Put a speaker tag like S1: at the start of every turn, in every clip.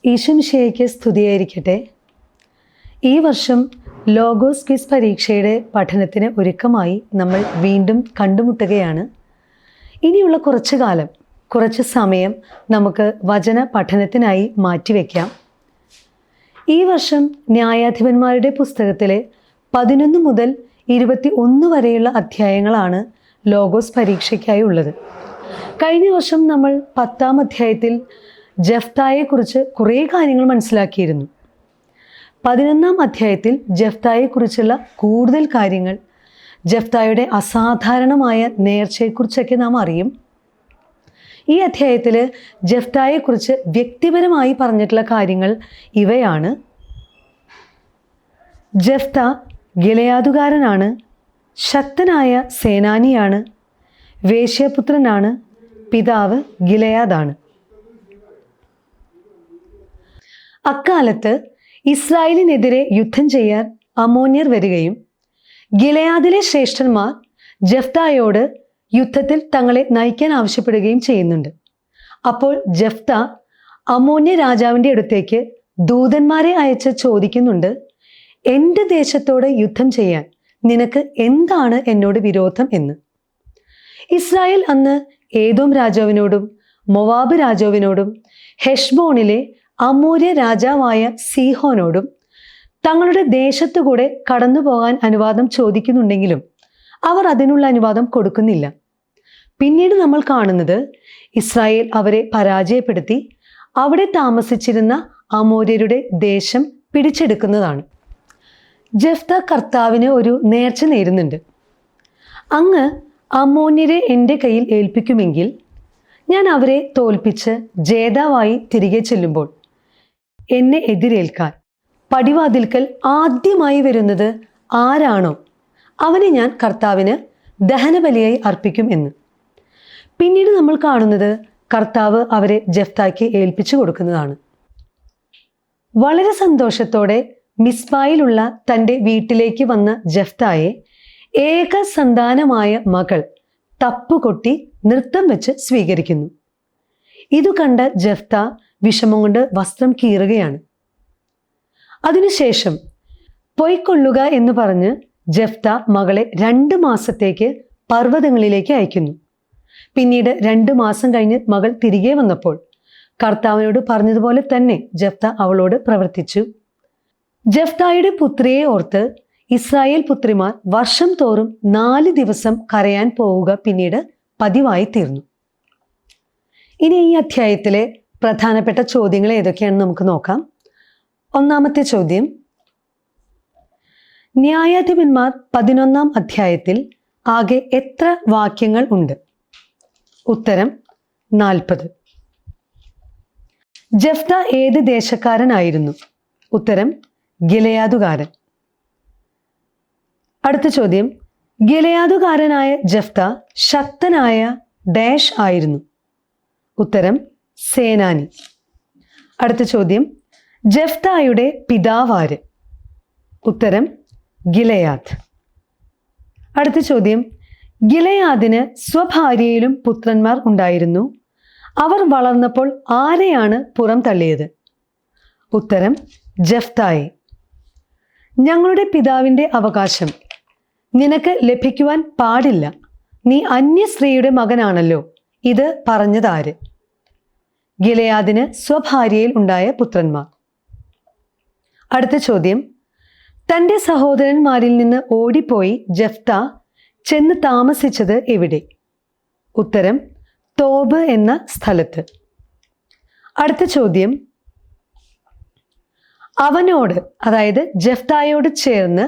S1: ഈശോമിശിഹായ്ക്ക് സ്തുതിയായിരിക്കട്ടെ. ഈ വർഷം ലോഗോസ് ക്വിസ് പരീക്ഷയുടെ പഠനത്തിന് ഒരുക്കമായി നമ്മൾ വീണ്ടും കണ്ടുമുട്ടുകയാണ്. ഇനിയുള്ള കുറച്ച് സമയം നമുക്ക് വചന പഠനത്തിനായി മാറ്റിവെക്കാം. ഈ വർഷം ന്യായാധിപന്മാരുടെ പുസ്തകത്തിലെ 11 മുതൽ 21 വരെയുള്ള അധ്യായങ്ങളാണ് ലോഗോസ് പരീക്ഷയ്ക്കായി ഉള്ളത്. കഴിഞ്ഞ വർഷം നമ്മൾ 10-ാം അധ്യായത്തിൽ ജെഫ്തായെക്കുറിച്ച് കുറേ കാര്യങ്ങൾ മനസ്സിലാക്കിയിരുന്നു. 11-ാം അധ്യായത്തിൽ ജെഫ്തായെക്കുറിച്ചുള്ള കൂടുതൽ കാര്യങ്ങൾ, ജെഫ്തായുടെ അസാധാരണമായ നേർച്ചയെക്കുറിച്ചൊക്കെ നാം അറിയും. ഈ അധ്യായത്തിൽ ജെഫ്തായെക്കുറിച്ച് വ്യക്തിപരമായി പറഞ്ഞിട്ടുള്ള കാര്യങ്ങൾ ഇവയാണ്. ജെഫ്ത ഗിലെയാദുകാരനാണ്, ശക്തനായ സേനാനിയാണ്, വേശ്യപുത്രനാണ്, പിതാവ് ഗിലെയാദാണ്. അക്കാലത്ത് ഇസ്രായേലിനെതിരെ യുദ്ധം ചെയ്യാൻ അമ്മോന്യർ വരികയും ഗിലെയാദിലെ ശ്രേഷ്ഠന്മാർ ജെഫ്തായോട് യുദ്ധത്തിൽ തങ്ങളെ നയിക്കാൻ ആവശ്യപ്പെടുകയും ചെയ്യുന്നുണ്ട്. അപ്പോൾ ജെഫ്ത അമ്മോന്യ രാജാവിൻ്റെ അടുത്തേക്ക് ദൂതന്മാരെ അയച്ച് ചോദിക്കുന്നുണ്ട്, എൻ്റെ ദേശത്തോട് യുദ്ധം ചെയ്യാൻ നിനക്ക് എന്താണ് എന്നോട് വിരോധം എന്ന്. ഇസ്രായേൽ അന്ന് ഏദോം രാജാവിനോടും മൊവാബ് രാജാവിനോടും ഹെഷ്ബോണിലെ അമോര്യ രാജാവായ സീഹോനോടും തങ്ങളുടെ ദേശത്തുകൂടെ കടന്നു പോകാൻ അനുവാദം ചോദിക്കുന്നുണ്ടെങ്കിലും അവർ അതിനുള്ള അനുവാദം കൊടുക്കുന്നില്ല. പിന്നീട് നമ്മൾ കാണുന്നത് ഇസ്രായേൽ അവരെ പരാജയപ്പെടുത്തി അവിടെ താമസിച്ചിരുന്ന അമോര്യരുടെ ദേശം പിടിച്ചെടുക്കുന്നതാണ്. ജെഫ്ത കർത്താവിന് ഒരു നേർച്ച നേരുന്നുണ്ട്. അങ്ങ് അമ്മോന്യരെ എൻ്റെ കയ്യിൽ ഏൽപ്പിക്കുമെങ്കിൽ ഞാൻ അവരെ തോൽപ്പിച്ച് ജേതാവായി തിരികെ ചെല്ലുമ്പോൾ എന്നെ എതിരേൽക്കാൻ പടിവാതിൽക്കൽ ആദ്യമായി വരുന്നത് ആരാണോ അവനെ ഞാൻ കർത്താവിന് ദഹനബലിയായി അർപ്പിക്കും എന്ന്. പിന്നീട് നമ്മൾ കാണുന്നത് കർത്താവ് അവരെ ജെഫ്തായ്ക്ക് ഏൽപ്പിച്ചു കൊടുക്കുന്നതാണ്. വളരെ സന്തോഷത്തോടെ മിസ്പായിലുള്ള തൻ്റെ വീട്ടിലേക്ക് വന്ന ജെഫ്തായെ ഏക സന്താനമായ മകൾ തപ്പുകൊട്ടി നൃത്തം വെച്ച് സ്വീകരിക്കുന്നു. ഇതു കണ്ട ജെഫ്ത വിഷമം കൊണ്ട് വസ്ത്രം കീറുകയാണ്. അതിനുശേഷം പൊയ്ക്കൊള്ളുക എന്ന് പറഞ്ഞ് ജെഫ്ത മകളെ 2 മാസത്തേക്ക് പർവ്വതങ്ങളിലേക്ക് അയക്കുന്നു. പിന്നീട് 2 മാസം കഴിഞ്ഞ് മകൾ തിരികെ വന്നപ്പോൾ കർത്താവിനോട് പറഞ്ഞതുപോലെ തന്നെ ജെഫ്ത അവളോട് പ്രവർത്തിച്ചു. ജെഫ്തായുടെ പുത്രിയെ ഓർത്ത് ഇസ്രായേൽ പുത്രിമാർ വർഷം തോറും 4 ദിവസം കരയാൻ പോവുക പിന്നീട് പതിവായി തീർന്നു. ഇനി ഈ അധ്യായത്തിലെ പ്രധാനപ്പെട്ട ചോദ്യങ്ങൾ ഏതൊക്കെയാണെന്ന് നമുക്ക് നോക്കാം. ഒന്നാമത്തെ ചോദ്യം, ന്യായാധിപന്മാർ 11-ാം അധ്യായത്തിൽ ആകെ എത്ര വാക്യങ്ങൾ ഉണ്ട്? ഉത്തരം 40. ജെഫ്ത ഏത് ദേശക്കാരനായിരുന്നു? ഉത്തരം ഗിലെയാദുകാരൻ. അടുത്ത ചോദ്യം, ഗിലെയാദുകാരനായ ജെഫ്ത ശക്തനായ ഡാഷ് ആയിരുന്നു? ഉത്തരം സേനാനി. അടുത്ത ചോദ്യം, ജെഫ്തായുടെ പിതാവാര്? ഉത്തരം ഗിലെയാദ്. അടുത്ത ചോദ്യം, ഗിലെയാദിന് സ്വഭാര്യയിലും പുത്രന്മാർ ഉണ്ടായിരുന്നു. അവർ വളർന്നപ്പോൾ ആരെയാണ് പുറം തള്ളിയത്? ഉത്തരം ജെഫ്തായെ. ഞങ്ങളുടെ പിതാവിൻ്റെ അവകാശം നിനക്ക് ലഭിക്കുവാൻ പാടില്ല, നീ അന്യ സ്ത്രീയുടെ മകനാണല്ലോ, ഇത് പറഞ്ഞതാര്? ഗിലെയാദിന് സ്വഭാര്യയിൽ ഉണ്ടായ പുത്രന്മാർ. അടുത്ത ചോദ്യം, തൻ്റെ സഹോദരന്മാരിൽ നിന്ന് ഓടിപ്പോയി ജെഫ്ത ചെന്ന് താമസിച്ചത് എവിടെ? ഉത്തരം തോബ് എന്ന സ്ഥലത്ത്. അടുത്ത ചോദ്യം, അവനോട് അതായത് ജെഫ്തായോട് ചേർന്ന്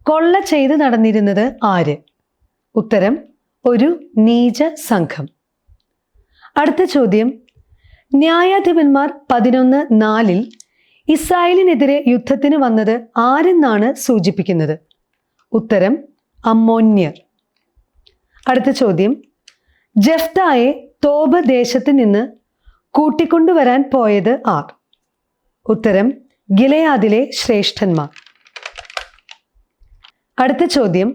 S1: കൊള്ള ചെയ്ത് നടന്നിരുന്നത് ആര്? ഉത്തരം ഒരു നീച സംഘം. അടുത്ത ചോദ്യം, ന്യായാധിപന്മാർ 11:4 ഇസ്രായേലിനെതിരെ യുദ്ധത്തിന് വന്നത് ആരെന്നാണ് സൂചിപ്പിക്കുന്നത്? ഉത്തരം അമ്മോന്യർ. അടുത്ത ചോദ്യം, ജെഫ്തായെ തോബ് ദേശത്ത് നിന്ന് കൂട്ടിക്കൊണ്ടുവരാൻ പോയത് ആർ? ഉത്തരം ഗിലെയാദിലെ ശ്രേഷ്ഠന്മാർ. അടുത്ത ചോദ്യം,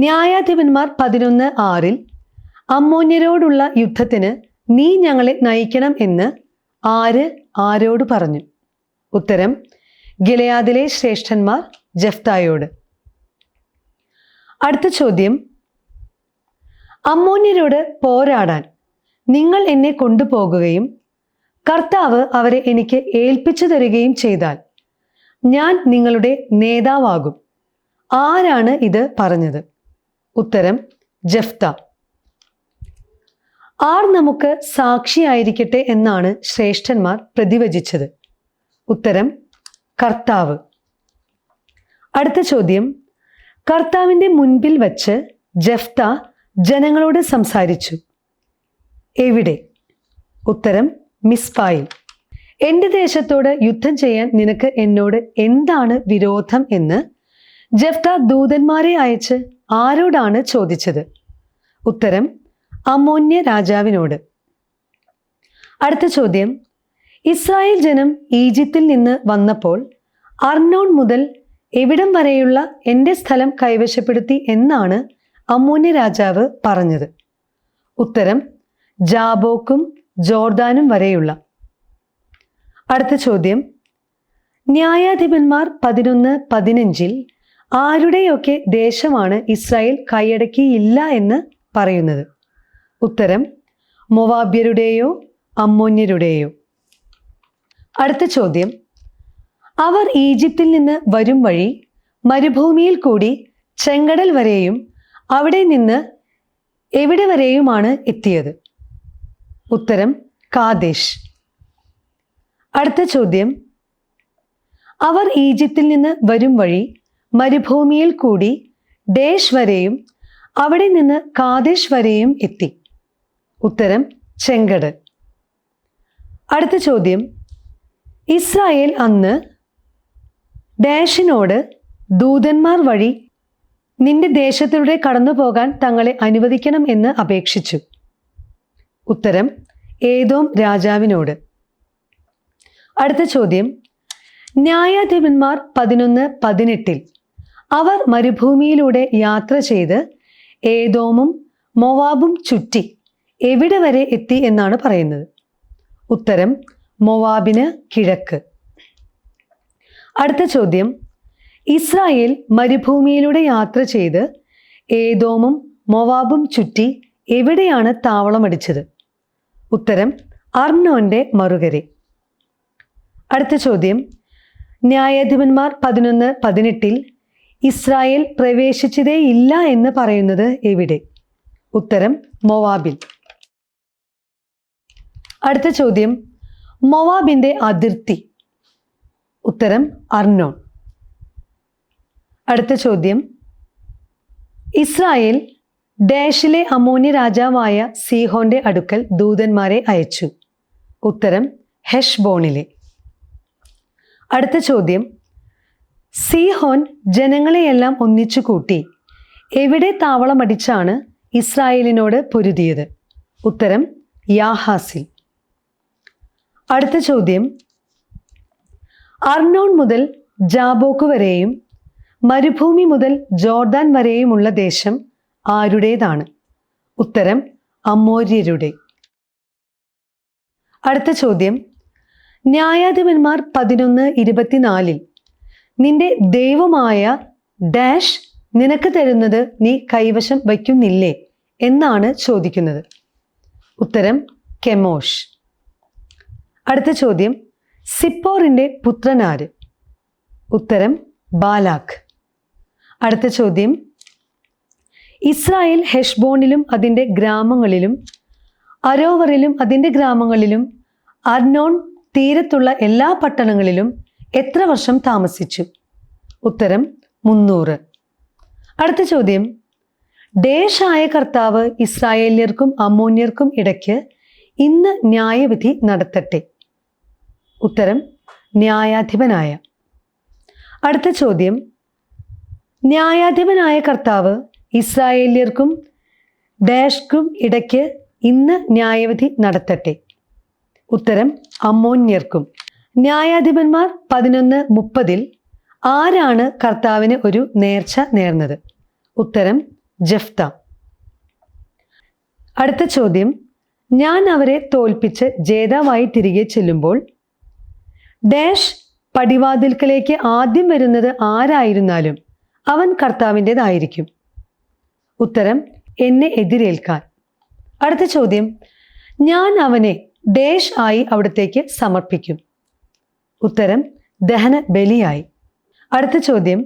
S1: ന്യായാധിപന്മാർ 11:6 അമ്മോന്യരോടുള്ള യുദ്ധത്തിന് നീ ഞങ്ങളെ നയിക്കണം എന്ന് ആര് ആരോട് പറഞ്ഞു? ഉത്തരം ഗിലെയാദിലെ ശ്രേഷ്ഠന്മാർ ജെഫ്തായോട്. അടുത്ത ചോദ്യം, അമ്മോന്യരോട് പോരാടാൻ നിങ്ങൾ എന്നെ കൊണ്ടുപോകുകയും കർത്താവ് അവരെ എനിക്ക് ഏൽപ്പിച്ചു തരികയും ചെയ്താൽ ഞാൻ നിങ്ങളുടെ നേതാവാകും. ആരാണ് ഇത് പറഞ്ഞത്? ഉത്തരം ജെഫ്ത. ആർ നമുക്ക് സാക്ഷിയായിരിക്കട്ടെ എന്നാണ് ശ്രേഷ്ഠന്മാർ പ്രതിവചിച്ചത്? ഉത്തരം കർത്താവ്. അടുത്ത ചോദ്യം, കർത്താവിൻ്റെ മുൻപിൽ വച്ച് ജെഫ്ത ജനങ്ങളോട് സംസാരിച്ചു. എവിടെ? ഉത്തരം മിസ്പായിൽ. എൻ്റെ ദേശത്തോട് യുദ്ധം ചെയ്യാൻ നിനക്ക് എന്നോട് എന്താണ് വിരോധം എന്ന് ജെഫ്ത ദൂതന്മാരെ അയച്ച് ആരോടാണ് ചോദിച്ചത്? ഉത്തരം അമ്മോന്യ രാജാവിനോട്. അടുത്ത ചോദ്യം, ഇസ്രായേൽ ജനം ഈജിപ്തിൽ നിന്ന് വന്നപ്പോൾ അർണോൺ മുതൽ എവിടം വരെയുള്ള എൻ്റെ സ്ഥലം കൈവശപ്പെടുത്തി എന്നാണ് അമ്മോന്യ രാജാവ് പറഞ്ഞത്? ഉത്തരം ജാബോക്കും ജോർദാനും വരെയുള്ള. അടുത്ത ചോദ്യം, ന്യായാധിപന്മാർ 11:15 ആരുടെയൊക്കെ ദേശമാണ് ഇസ്രായേൽ കൈയടക്കിയില്ല എന്ന് പറയുന്നത്? ഉത്തരം മൊവാബ്യരുടെയോ അമ്മോന്യരുടെയോ. അടുത്ത ചോദ്യം, അവർ ഈജിപ്തിൽ നിന്ന് വരും വഴി മരുഭൂമിയിൽ കൂടി ചെങ്കടൽ വരെയും അവിടെ നിന്ന് എവിടെ വരെയുമാണ് എത്തിയത്? ഉത്തരം കാദേശ്. അടുത്ത ചോദ്യം, അവർ ഈജിപ്തിൽ നിന്ന് വരും വഴി മരുഭൂമിയിൽ കൂടി ഡേഷ് വരെയും അവിടെ നിന്ന് കാദേശ് വരെയും എത്തി. ഉത്തരം ചെങ്കടൽ. അടുത്ത ചോദ്യം, ഇസ്രായേൽ അന്ന് ഡാഷിനോട് ദൂതന്മാർ വഴി നിന്റെ ദേശത്തിലൂടെ കടന്നു പോകാൻ തങ്ങളെ അനുവദിക്കണം എന്ന് അപേക്ഷിച്ചു. ഉത്തരം ഏദോം രാജാവിനോട്. അടുത്ത ചോദ്യം, ന്യായാധിപന്മാർ 11:18 അവർ മരുഭൂമിയിലൂടെ യാത്ര ചെയ്ത് ഏദോമും മൊവാബും ചുറ്റി എവിടെ വരെ എത്തി എന്നാണ് പറയുന്നത്? ഉത്തരം മൊവാബിന് കിഴക്ക്. അടുത്ത ചോദ്യം, ഇസ്രായേൽ മരുഭൂമിയിലൂടെ യാത്ര ചെയ്ത് ഏദോമും മൊവാബും ചുറ്റി എവിടെയാണ് താവളമടിച്ചത്? ഉത്തരം അർണോന്റെ മറുകരെ. അടുത്ത ചോദ്യം, ന്യായാധിപന്മാർ 11:18 ഇസ്രായേൽ പ്രവേശിച്ചതേ ഇല്ല എന്ന് പറയുന്നത് എവിടെ? ഉത്തരം മൊവാബിൽ. അടുത്ത ചോദ്യം, മൊവാബിന്റെ അതിർത്തി? ഉത്തരം അർണോൺ. അടുത്ത ചോദ്യം, ഇസ്രായേൽ ഡാഷിലെ അമ്മോന്യ രാജാവായ സീഹോന്റെ അടുക്കൽ ദൂതന്മാരെ അയച്ചു. ഉത്തരം ഹെഷ്ബോണിലെ. അടുത്ത ചോദ്യം, സീഹോൻ ജനങ്ങളെയെല്ലാം ഒന്നിച്ചു കൂട്ടി എവിടെ താവളമടിച്ചാണ് ഇസ്രായേലിനോട് പൊരുതിയത്? ഉത്തരം യാഹാസിൽ. അടുത്ത ചോദ്യം, അർണോൺ മുതൽ ജാബോക്ക് വരെയും മരുഭൂമി മുതൽ ജോർദാൻ വരെയുമുള്ള ദേശം ആരുടേതാണ്? ഉത്തരം അമ്മോര്യരുടെ. അടുത്ത ചോദ്യം, ന്യായാധിപന്മാർ 11:24 നിന്റെ ദൈവമായ ഡാഷ് നിനക്ക് തരുന്നത് നീ കൈവശം വയ്ക്കുന്നില്ലേ എന്നാണ് ചോദിക്കുന്നത്? ഉത്തരം കെമോഷ്. അടുത്ത ചോദ്യം, സിപ്പോറിന്റെ പുത്രനാര്? ഉത്തരം ബാലാഖ്. അടുത്ത ചോദ്യം, ഇസ്രായേൽ ഹെഷ്ബോണിലും അതിൻ്റെ ഗ്രാമങ്ങളിലും അരോവറിലും അതിൻ്റെ ഗ്രാമങ്ങളിലും അർണോൺ തീരത്തുള്ള എല്ലാ പട്ടണങ്ങളിലും എത്ര വർഷം താമസിച്ചു? ഉത്തരം 300. അടുത്ത ചോദ്യം, ഡേഷായ കർത്താവ് ഇസ്രായേല്യർക്കും അമ്മോന്യർക്കും ഇടയ്ക്ക് ഇന്ന് ന്യായവിധി നടത്തട്ടെ. ഉത്തരം ന്യായാധിപനായ. അടുത്ത ചോദ്യം, ന്യായാധിപനായ കർത്താവ് ഇസ്രായേല്യർക്കും ഡാഷ്ക്കും ഇടയ്ക്ക് ഇന്ന് ന്യായവിധി നടത്തട്ടെ. ഉത്തരം അമ്മോന്യർക്കും. ന്യായാധിപന്മാർ 11:30 ആരാണ് കർത്താവിന് ഒരു നേർച്ച നേർന്നത്? ഉത്തരം ജെഫ്ത. അടുത്ത ചോദ്യം, ഞാൻ അവരെ തോൽപ്പിച്ച് ജേതാവായി തിരികെ ചെല്ലുമ്പോൾ ഡാഷ് പടിവാതിൽക്കലേക്ക് ആദ്യം വരുന്നത് ആരായിരുന്നാലും അവൻ കർത്താവിൻ്റെതായിരിക്കും. ഉത്തരം: എന്നെ എതിരേൽക്കാൻ. അടുത്ത ചോദ്യം: ഞാൻ അവനെ ഡേഷ് ആയി അവിടത്തേക്ക് സമർപ്പിക്കും. ഉത്തരം: ദഹന ബലിയായി. അടുത്ത ചോദ്യം: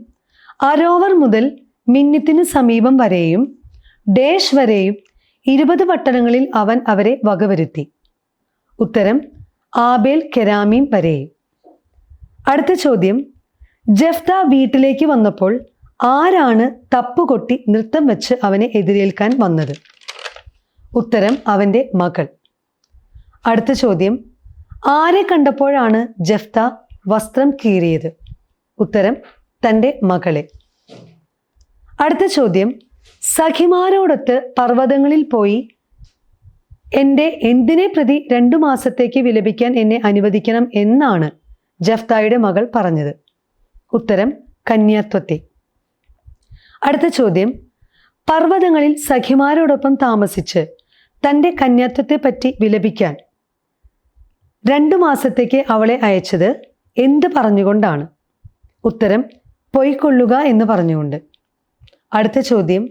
S1: അരോവർ മുതൽ മിന്നിത്തിന് സമീപം വരെയും ഡേഷ് വരെയും 20 പട്ടണങ്ങളിൽ അവൻ അവരെ വകവരുത്തി. ഉത്തരം: ആബേൽ കെരാമീം വരെയും. അടുത്ത ചോദ്യം: ജെഫ്ത വീട്ടിലേക്ക് വന്നപ്പോൾ ആരാണ് തപ്പുകൊട്ടി നൃത്തം വെച്ച് അവനെ എതിരേൽക്കാൻ വന്നത്? ഉത്തരം: അവൻ്റെ മകൾ. അടുത്ത ചോദ്യം: ആരെ കണ്ടപ്പോഴാണ് ജെഫ്ത വസ്ത്രം കീറിയത്? ഉത്തരം: തൻ്റെ മകളെ. അടുത്ത ചോദ്യം: സഖിമാരോടൊത്ത് പർവ്വതങ്ങളിൽ പോയി എൻ്റെ എന്തിനെ പ്രതി 2 മാസത്തേക്ക് വിലപിക്കാൻ എന്നെ അനുവദിക്കണം എന്നാണ് ജെഫ്തായുടെ മകൾ പറഞ്ഞത്? ഉത്തരം: കന്യാത്വത്തെ. അടുത്ത ചോദ്യം: പർവ്വതങ്ങളിൽ സഖിമാരോടൊപ്പം താമസിച്ച് തൻ്റെ കന്യാത്വത്തെ പറ്റി വിലപിക്കാൻ 2 മാസത്തേക്ക് അവളെ അയച്ചത് എന്ത് പറഞ്ഞുകൊണ്ടാണ്? ഉത്തരം: പൊയ്ക്കൊള്ളുക എന്ന് പറഞ്ഞുകൊണ്ട്. അടുത്ത ചോദ്യം: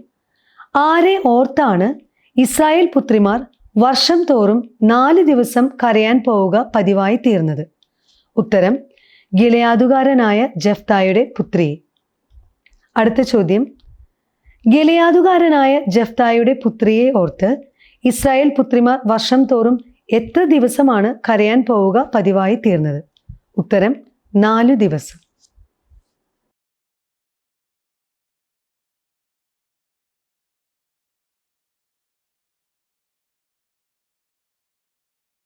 S1: ആരെ ഓർത്താണ് ഇസ്രായേൽ പുത്രിമാർ വർഷം തോറും 4 ദിവസം കരയാൻ പോവുക പതിവായി തീർന്നത്? ഉത്തരം: ഗിലെയാദുകാരനായ ജെഫ്തായുടെ പുത്രിയെ. അടുത്ത ചോദ്യം: ഗിലെയാദുകാരനായ ജെഫ്തായുടെ പുത്രിയെ ഓർത്ത് ഇസ്രായേൽ പുത്രിമാർ വർഷം തോറും എത്ര ദിവസമാണ് കരയാൻ പോവുക പതിവായി തീർന്നത്? ഉത്തരം: 4 ദിവസം.